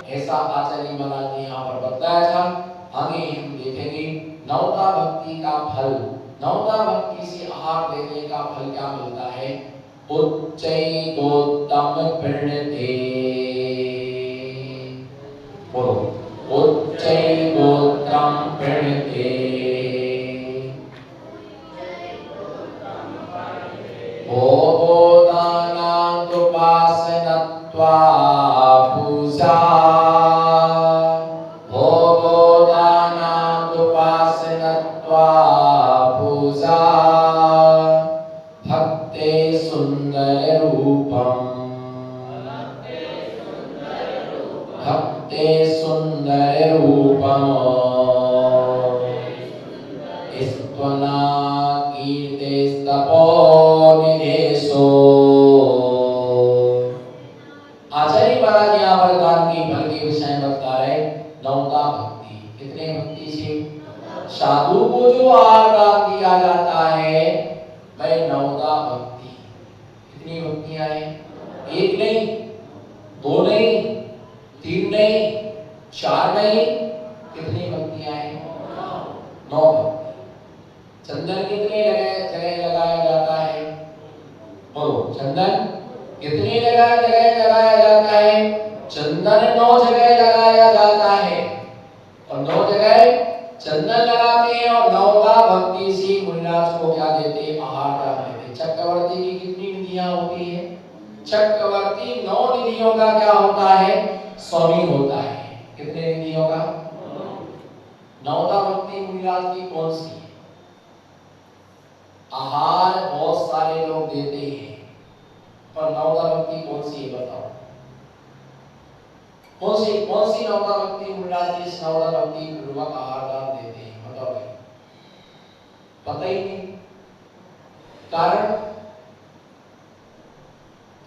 ऐसा आचार्य महाराज ने यहाँ पर बताया था। आगे हम देखेंगे नवता भक्ति का फल। नवता भक्ति से आहार देने का फल क्या मिलता है? उच्चैकोत्तम प्रणते, बोलो उच्चैकोत्तम प्रणते, भोगोदानादुपासनत्वा पूजा, भोगोदानादुपासनत्वा पूजा, भक्ते सुंदर रूपम, भक्ते सुंदर रूपम, स्त्वना कीर्ते स्तपो निदेशो। आचार्य महाराज यहाँ पर दान की फल के विषय में बता रहे। नवता भक्ति, कितने भक्ति से साधु को जो आहार दान दिया जाता है वह नवता भक्ति। कितनी भक्तियां हैं? एक नहीं, दो नहीं, तीन नहीं, चार नहीं, कितनी भक्तियां हैं? 9 भक्ति। चंदन कितने जगह लगाया जाता है? बोलो चंदन कितनी जगह लगाया जाता है? चंदन 9 जगह लगाया जाता है और 9 जगह चंदन लगाते हैं और नवता भक्ति से मुनिराज को क्या देते? आहार देते। चक्रवर्ती की कितनी निधियां होती है? चक्रवर्ती 9 निधियों का क्या होता है? स्वामी होता है। कितने निधियों का? नवता भक्ति मुनिराज की कौन सी है? आहार बहुत सारे लोग देते हैं पर नवता भक्ति कौन सी है? बताओ कौन सी नवता भक्ति मुनिराज की? नवता भक्ति पूर्वक आहार दान देते हैं, बताओ भाई। पता ही नहीं। कारण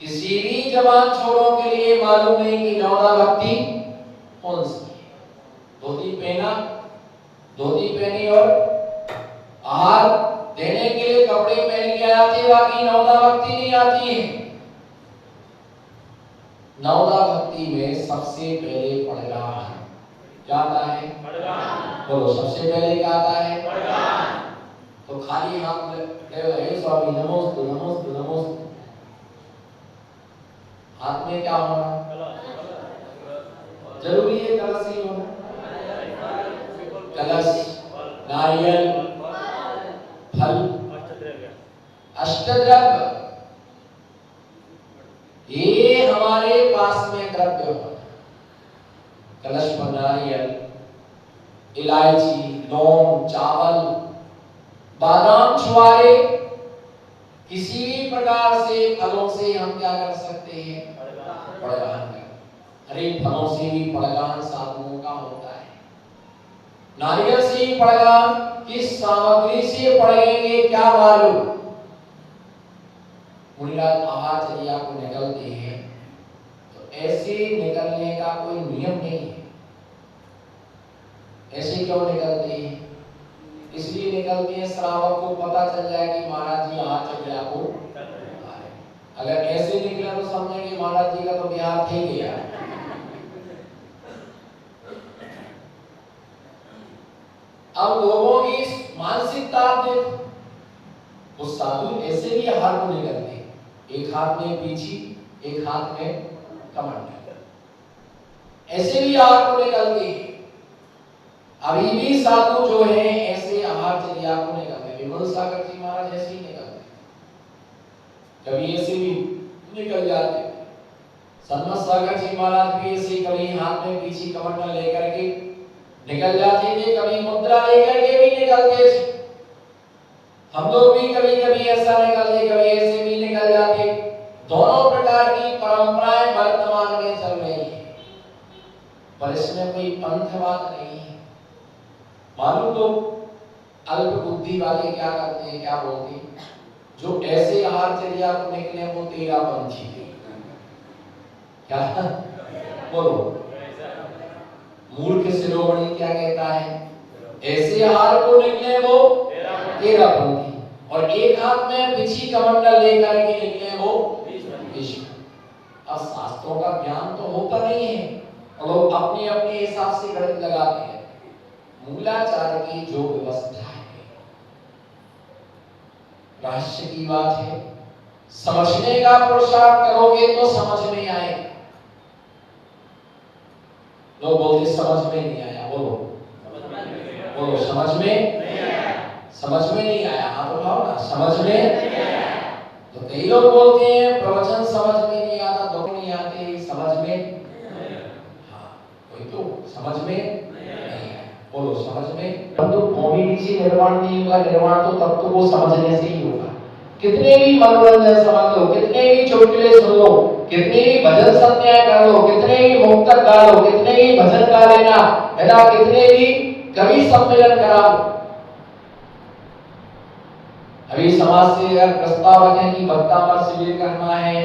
किसी भी जवान छोरों के लिए मालूम नहीं कि नवता भक्ति कौन सी है। धोती पहना, धोती पहनी और आहार देने के लिए कपड़े पहन के आते, बाकी नवता भक्ति नहीं आती है। नवता भक्ति में सबसे पहले पड़गान क्या आता है? बोलो सबसे पहले क्या आता है? तो खाली हाथ हे स्वामी नमोस्तु नमोस्तु नमोस्तु, हाथ में क्या होना जरूरी है? कलश ही होना। कलश, नारियल, फल, अष्टद्रव्य, ये हमारे पास में द्रव्य होना। कलश पर नारियल, इलायची, लौंग, चावल, बादाम, छुआरे, किसी भी प्रकार से फलों से हम क्या कर सकते हैं? पड़गान कर। हरे फलों से भी पड़गान साधुओं का होता है। नारियल से ही पड़गान, किस सामग्री से पड़ेंगे क्या मालूम? मुनिराज आहारचर्या को निकलते हैं तो ऐसे निकलने का कोई नियम नहीं है। ऐसे क्यों निकलते हैं? इसलिए निकलते हैं श्रावक को पता चल जाए कि महाराज जी आहारचर्या को आ रहे। अगर ऐसे निकले तो समझे कि महाराज जी का तो बिहार थे गया। अब लोगों की मानसिकता देखो, वो साधु ऐसे भी आहार को निकलते, एक हाथ में पीछी, एक हाथ में कमंडल, ऐसे भी आहार को निकलते हैं। अभी भी साधु जो है ऐसे आहारचर्या को निकलते। विमल सागर जी महाराज ऐसे ही निकलते, कभी ऐसे भी निकल जाते। सन्मत सागर जी महाराज भी ऐसे कभी हाथ में पीछी कमंडल लेकर के निकल जाते थे, कभी मुद्रा लेकर के भी निकलते थे। हम लोग भी कभी कभी ऐसा निकलते, कभी ऐसे भी निकल जाते। दोनों प्रकार की परंपराएं वर्तमान में चल रही है पर इसमें कोई पंथवाद नहीं है। मालूम तो अल्प बुद्धि वाले क्या करते हैं, क्या बोलते हैं? जो ऐसे आहारचर्या को निकले वो तेरा पंथी है। क्या बोलो? मूर्ख शिरोमणि क्या कहता है? ऐसे आहार को निकले वो तेरा पंथी। और एक हाथ में पिछी कमंडल लेकर के निकले वो विष्णु। अब शास्त्रों का ज्ञान तो होता नहीं है और लोग अपने अपने हिसाब से गणित लगाते हैं। मूलाचार की जो व्यवस्था है, रहस्य की बात है, समझने का पुरुषार्थ करोगे तो समझ में आए। लोग बोलते समझ में नहीं आया, बोलो बोलो समझ में नहीं आया, समझ में नहीं आया। हाँ तो भाव ना, समझ में नहीं आया। तो कई लोग बोलते हैं प्रवचन समझ में नहीं आता, दो नहीं आते, समझ में, हाँ कोई तो समझ में नहीं आया, बोलो समझ में। तो भूमि से निर्माण नहीं होगा, निर्माण तो तब तो वो समझने से ही होगा। कितने भी मनोरंजन समझ लो, कितने भी चुटकुले सुन लो, कितने भी भजन संध्या कर लो, कितने भी मुक्तक गा लो, कितने भी भजन गा लेना है ना, कितने भी कवि सम्मेलन करा लो। अभी समाज से अगर प्रस्ताव रखें कि भक्तामर शिविर करना है,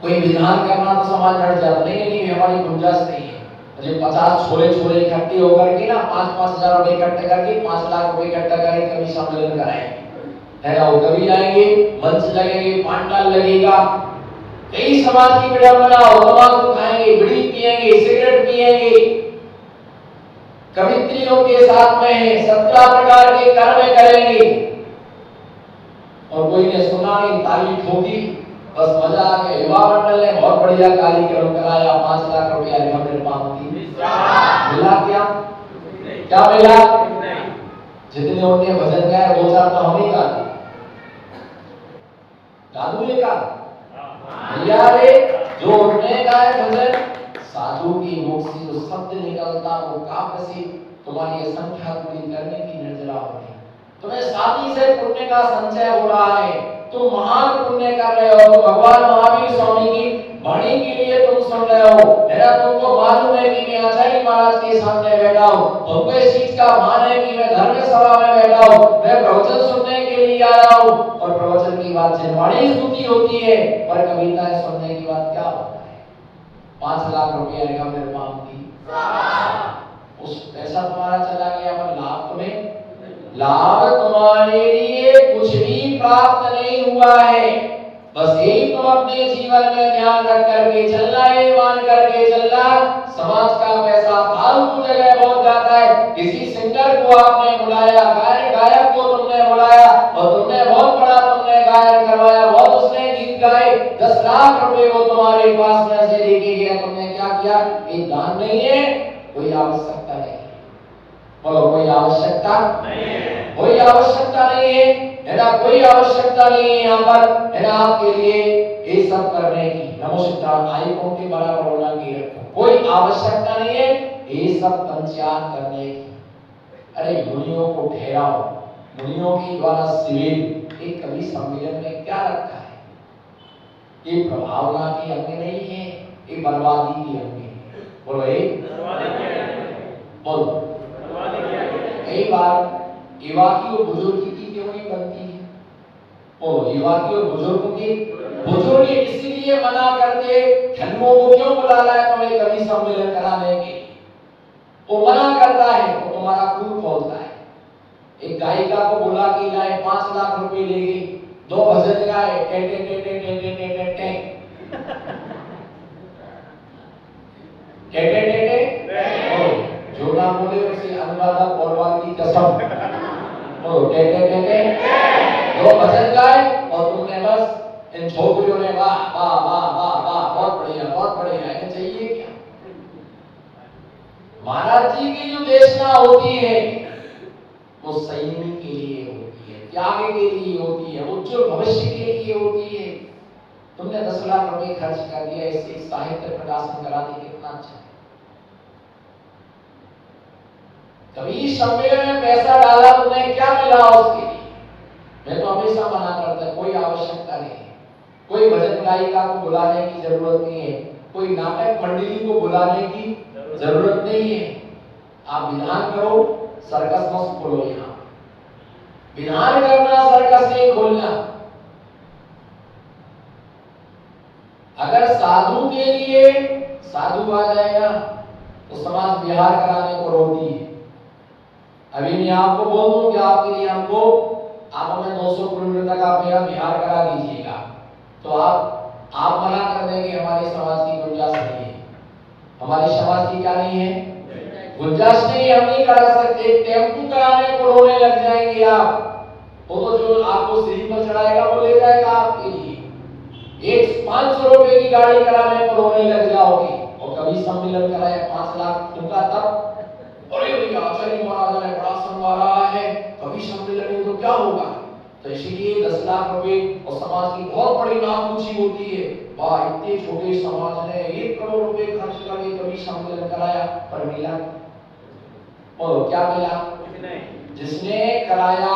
कोई विधान करना, तो समाज हट जाता नहीं, नहीं हमारी गुंजाइश नहीं है। मुझे 50 छोले छोले इकट्ठे होकर के ना 5-5 हजार रुपए इकट्ठे करके 5 लाख रुपए इकट्ठा करके कवि सम्मेलन कराएंगे, है ना। वो कवि आएंगे, मंच लगेंगे, पांडाल लगेगा, कई समाज की विडंबना हो, तंबाकू खाएंगे, बीड़ी पिएंगे, सिगरेट पिएंगे, कवित्रियों के साथ में है, 17 प्रकार के कर्म करेंगे और कोई ने सुना नहीं, ताली ठोकी, बस मजा आ गया। युवा मंडल ने बहुत बढ़िया कार्यक्रम कराया, 5 लाख रुपया निर्माण की मिला। क्या मिला? जितने उनने भजन गाए 2-4 तो हम ही गा दिए, जादू ने कहा भैया रे, जो उनने गाए भजन, साधु की मुख से जो शब्द निकलता वो काव्य से तुम्हारी असंख्या पूरी करने की निर्जरा होती। तुम्हें साथी से पुण्य का संचय हो रहा है, तुम महान पुण्य कर रहे हो। तो भगवान महावीर स्वामी की वाणी के लिए तुम सुन रहे हो, मेरा तुमको मालूम है कि मैं आचार्य महाराज के सामने बैठा हूँ, तुमको इस चीज का भान है कि मैं धर्म सभा में बैठा हूँ, मैं प्रवचन सुनने के लिए आया हूँ। और प्रवचन की बात वाणी स्तुति होती है, पर कविताएं सुनने की बात क्या होता है? 5 लाख रुपया निर्माण की, उस पैसा तुम्हारा चला गया, पर लाभ तुम्हें, लाभ तुम्हारे लिए कुछ भी प्राप्त नहीं हुआ है। बस यही तुम अपने जीवन में ध्यान रख करके चलना, ये मान करके चलना, समाज का पैसा फालतू जगह बहुत जाता है। किसी सिंगर को आपने बुलाया, गायक को तुमने बुलाया और तुमने बहुत बड़ा तुमने गायन करवाया, बहुत उसने गीत गाए, 10 लाख रुपए वो तुम्हारे पास में से लेके गया, तुमने क्या किया? ये दान नहीं है, कोई आवश्यकता नहीं है। बोलो कोई आवश्यकता नहीं है, कोई आवश्यकता नहीं है ना, कोई आवश्यकता नहीं है यहाँ पर, है ना, आपके लिए ये सब करने की। नमो सिद्धार्थ, आइकों के बराबर होना की रखो, कोई आवश्यकता नहीं है ये सब पंचायत करने की। अरे मुनियों को ठहराओ, मुनियों के द्वारा शिविर, एक कवि सम्मेलन में क्या रखा है? ये प्रभावना की अंग नहीं है, ये बर्बादी की अंग है। बोलो ये बोलो। कई बार युवा की और बुजुर्ग की क्यों नहीं बनती है? ओ युवा की और बुजुर्ग की, बुजुर्ग इसीलिए मना करते, ठगुओं को क्यों बुला रहा है तुम्हें कवि सम्मेलन कराने के? वो मना करता है, वो तुम्हारा खून खोलता है। एक गायिका को बुला के लाए, 5 लाख रुपए ले गई, 2 भजन गाए, टे टे टे टे टे टे टे टे टे टे टे टे, जो ना बोले उसे अनुराधा पौडवाल की कसम, तो टे टे टे टे 2 भजन गाए और तुमने बस इन छोकरियों ने वाह वाह वाह वाह वाह बहुत बढ़िया बहुत बढ़िया, है चाहिए क्या? महाराज जी की जो देशना होती है वो संयमी के लिए होती है, त्याग के लिए होती है, उज्जवल भविष्य के लिए होती है। तुमने 10 लाख रुपए खर्च कर दिया, इससे साहित्य प्रकाशन करा दी, कितना अच्छा। कभी सम्मेलन में पैसा डाला, तुमने क्या मिला उसके लिए? मैं तो हमेशा मना करता, कोई आवश्यकता नहीं है, कोई भजन गायिका को बुलाने की जरूरत नहीं है, कोई नाटक मंडली को बुलाने की जरूरत नहीं है। आप विधान करो, सर्कस मत खोलो, यहाँ विधान करना सर्कस नहीं खोलना। अगर साधु के लिए साधु आ जाएगा तो समाज विहार कराने को रोती है। अभी मैं आपको बोल दूं कि आपके लिए हमको आप हमें 200 किलोमीटर तक आप मेरा बिहार करा दीजिएगा, तो आप मना कर देंगे हमारे समाज की गुंजाइश नहीं है, हमारी समाज की क्या नहीं है, गुंजाइश नहीं, हम नहीं करा सकते। टेम्पू कराने को रोने लग जाएंगे आप, वो तो जो आपको सीढ़ी पर चढ़ाएगा वो ले जाएगा आपके लिए। एक 500 रुपए की गाड़ी कराने को रोने लग जाओगे। और कभी सम्मेलन कराया 5 लाख फूका तब, अरे भैया आचार्य महाराज ने बड़ा संवारा है, कभी सम्मेलन में तो क्या होगा। तो इसीलिए 10 लाख रुपए और समाज की बहुत बड़ी नाम ऊंची होती है। वाह, इतने छोटे समाज ने 1 करोड़ रुपए खर्च करके कभी सम्मेलन कराया, पर मिला बोलो क्या मिला? जिसने कराया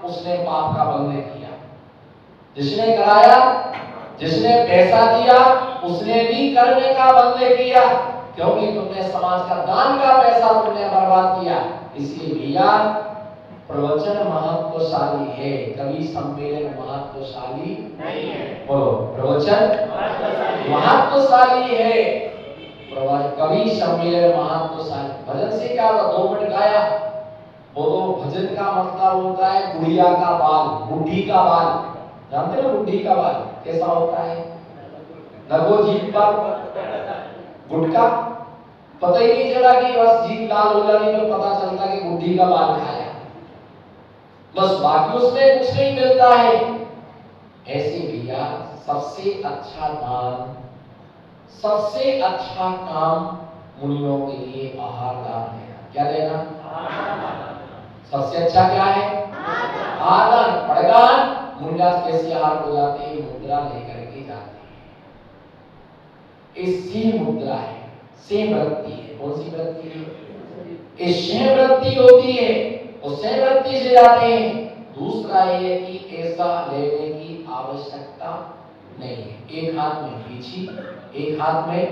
उसने पाप का बंधन किया, जिसने कराया, जिसने पैसा दिया उसने भी करने का बंधन किया, क्योंकि तुमने समाज का दान का पैसा तुमने बर्बाद किया। इसलिए भैया प्रवचन महत्वशाली है, कवि सम्मेलन महत्वशाली नहीं है। बोलो प्रवचन महत्वशाली है, कवि सम्मेलन महत्वशाली। भजन से क्या होता? 2 मिनट गाया, वो तो भजन का मतलब होता है गुड़िया का बाल, बुढ़ी का बाल, जानते हो बुढ़ी का बाल कैसा होता है? लगो जीभ पर गुटका, पता ही नहीं चला कि बस जीभ लाल हो जाने पर पता चलता कि बुढ़ी का बाल खाया, बस बाकी उसमें कुछ नहीं मिलता है। ऐसे भैया सबसे अच्छा दान, सबसे अच्छा काम मुनियों के लिए आहार दान है। क्या देना? सबसे अच्छा क्या है? आहार दान। पड़गान मुनिराज कैसे आहार को जाते हैं? मुद्रा लेकर के जाते हैं। इससे मुद्रा है, सेम वृत्ति है। कौन सी वृत्ति है? इस सेम वृत्ति होती है, उस सेम वृत्ति से जाते हैं। दूसरा ये कि ऐसा लेने की आवश्यकता नहीं है। एक हाथ में पीछी, एक हाथ में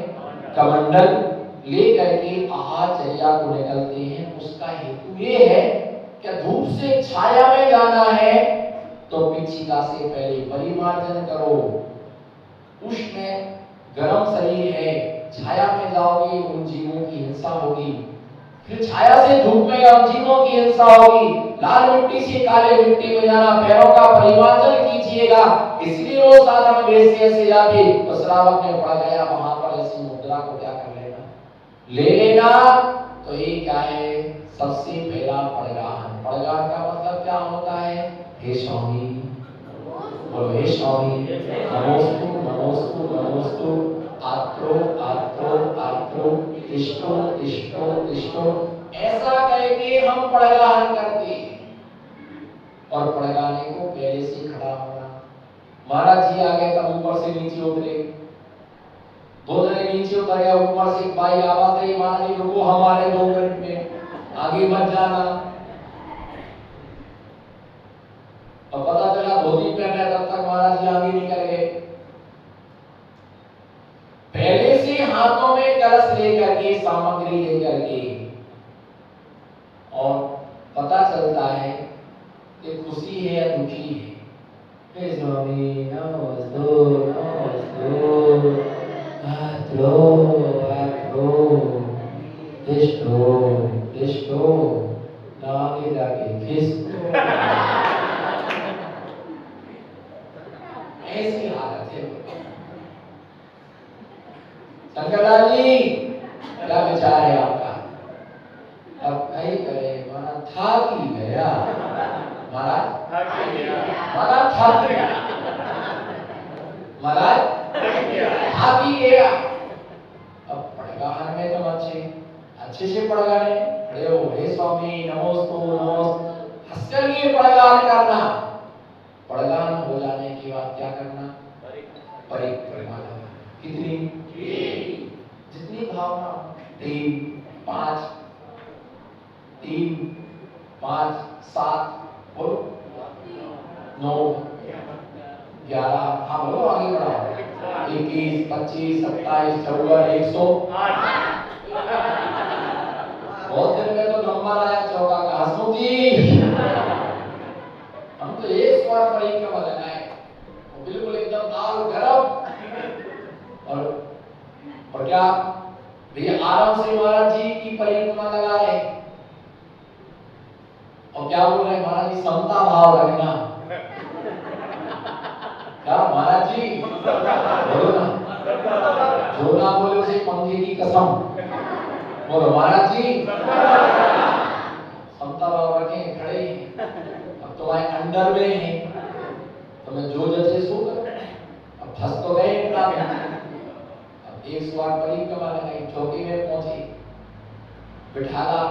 कमंडल लेकर के आहारचर्या को निकलते हैं। उसका हेतु ये है कि धूप से छाया में जाना है तो पिछिका से पहले परिमार्जन करो। उष्ण गर्म शरीर है, छाया में जाओगे उन जीवों की हिंसा होगी, फिर छाया से धूप में उन जीवों की हिंसा होगी। लाल मिट्टी से काले मिट्टी में जाना, पैरों का परिमार्जन कीजिएगा। इसलिए वो साधन वेश से जाते तो श्रावक में पड़ गया, वहां पर ऐसी मुद्रा को क्या कर लेना, ले लेना। तो ये क्या है? सबसे पहला पड़गान। पड़गान का मतलब क्या होता है? हे स्वामी, बोलो हे स्वामी, नमोस्तु नमोस्तु नमोस्तु, आत्रो आत्रो आत्रो, तिष्ठो तिष्ठो तिष्ठो, ऐसा करके हम पड़गान करते हैं। और पड़गाने को पहले से खड़ा होना। महाराज जी आ गए तब ऊपर से नीचे उतरे, 2 जने नीचे उतर गए, ऊपर से बाई आवाज आई, महाराज जी रुको, हमारे 2 मिनट में आगे मत जाना। और पता चला धोती पहन रहे, तब तक महाराज जी आगे निकल गए। पहले से हाथों में कलश लेकर के, सामग्री लेकर के, और पता चलता है कि खुशी है या दुखी है। हे स्वामी नमोस्तु नमोस्तु, आत्रो आत्रो, तिष्ठो तिष्ठो, आगे जाके खिसको। ऐसी हालत है। शंकरलाल जी क्या विचार है आपका? अब कहीं करे महाराज थक ही गया, महाराज थक गया, महाराज थक गया, महाराज थक ही गया। अब पड़गान में तो अच्छे से पड़गाने खड़े हो, हे स्वामी नमोस्तु नमोस्तु, हंसकर ये पड़गान करना। पड़गान हो जाने के बाद क्या करना? परिक्रमा। कितनी? जितनी भावना, 3 5 3 5 7 बोलो 9 11, हाँ बोलो आगे बढ़ाओ, 21 25 27 54 108। बहुत दिन में तो नंबर आया चौका का। हसमुखी हम तो एक बार परिक्रमा लगाए, बिल्कुल एकदम लाल गरम, और क्या भैया आराम से महाराज जी की परिक्रमा लगा रहे। और क्या बोल रहे महाराज जी? समता भाव रखना। महाराज जी बोलो ना, जो ना बोले उसे पंखे की कसम। बोलो महाराज जी। समता भाव रखें, खड़े हैं। अब तुम्हारे अंडर में है, तुम्हें जो जचे सो करो। अब फंस तो गए इंद्रा में। अब 108 परिक्रमा लगाई, चौकी में पहुंची, बिठाला,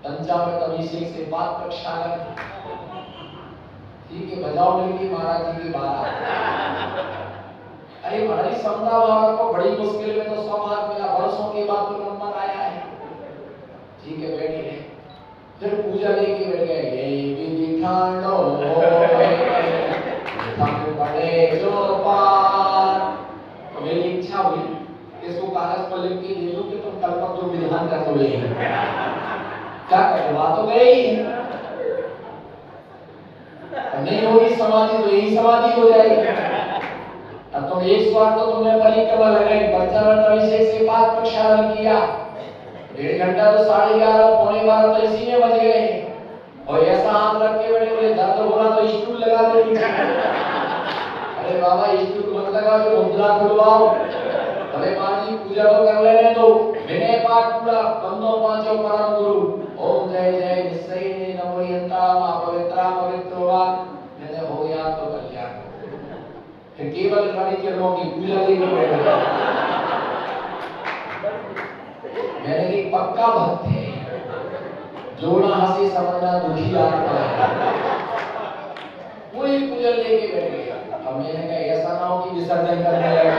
पंचामृत अभिषेक से पाद प्रक्षालन, ठीक है, बजाओ मिलकी महाराज जी की बारात। अरे महाराज जी समता भाव को बड़ी मुश्किल में तो 100 मार्क मिला, वर्षों के बाद तो नंबर आया है। ठीक है, बैठे रहे, फिर पूजा लेके बैठ गए। ये विधि ठानो हम पढ़े जो पार। तो मेरी इच्छा हुई इसको कागज पर लिख के दे दो कि तुम कल तक जो विधान कर दोगे। क्या करें, बात तो गई, नहीं होगी समाधि तो यही समाधि हो जाएगी। अब तुम 108 तो तुमने परिक्रमा लगाई, पंचामृत अभिषेक से पाद प्रक्षालन किया, 1.5 घंटा तो 11:30 पौने 12 तो इसी में बज गए। और ऐसा हाथ रख के बैठे, बोले दर्द हो रहा तो स्टूल लगा दे नीचे। अरे बाबा स्टूल मत लगाओ, जो मुद्रा खुलवाओ। अरे मां जी पूजा तो कर लेने दो, विनय पाठ पूरा, बंदो पांचों परम गुरु, ओम जय जय निश्चय नमो यंता मा पवित्रा पवित्रोवा। मैंने हो गया तो कल्याण। फिर केवल रानी किरणों की पूजा लेके बैठे। मैंने एक पक्का भक्त है, जो ना हंसे समझना दुखी आत्मा है। पूरी पूजा लेके बैठ गया। अब मैंने कहा ऐसा ना हो कि विसर्जन करने लगा।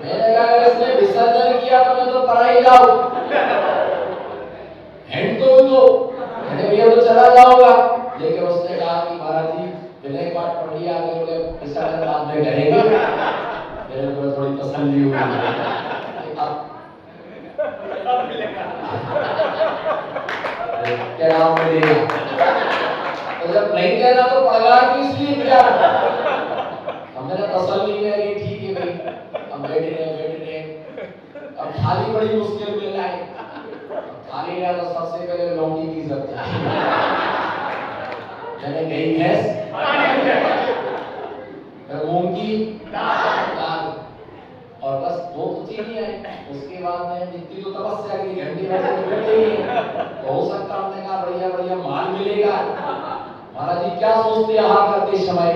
मैंने कहा अगर इसने विसर्जन किया तो मैं तो पराई जाऊं, हैंड तो दो। मैंने भैया तो चला जाऊंगा, लेकिन उसने कहा कि महाराज जी विनय पाठ पढ़ लिया, आगे बोले विसर्जन बाद में करेंगे। मेरे को थोड़ी तसल्ली हुई। क्या नाम मिलेगा, तो जब नहीं कहना तो पगार की इसलिए किया। हमने तसल्ली में ये ठीक है भाई, हम बैठे रहे। अब थाली बड़ी मुश्किल में लाई, थाली लिया तो सबसे पहले लौकी की सब्जी, मैंने गई भैंस, फिर मूंग की दाल, और बस 2 चीज ही आई। उसके बाद में इतनी तो तपस्या की, घंटे में बैठे ही तो हो सकता हमने कहा बढ़िया बढ़िया माल मिलेगा। महाराज जी क्या सोचते आहार करते समय,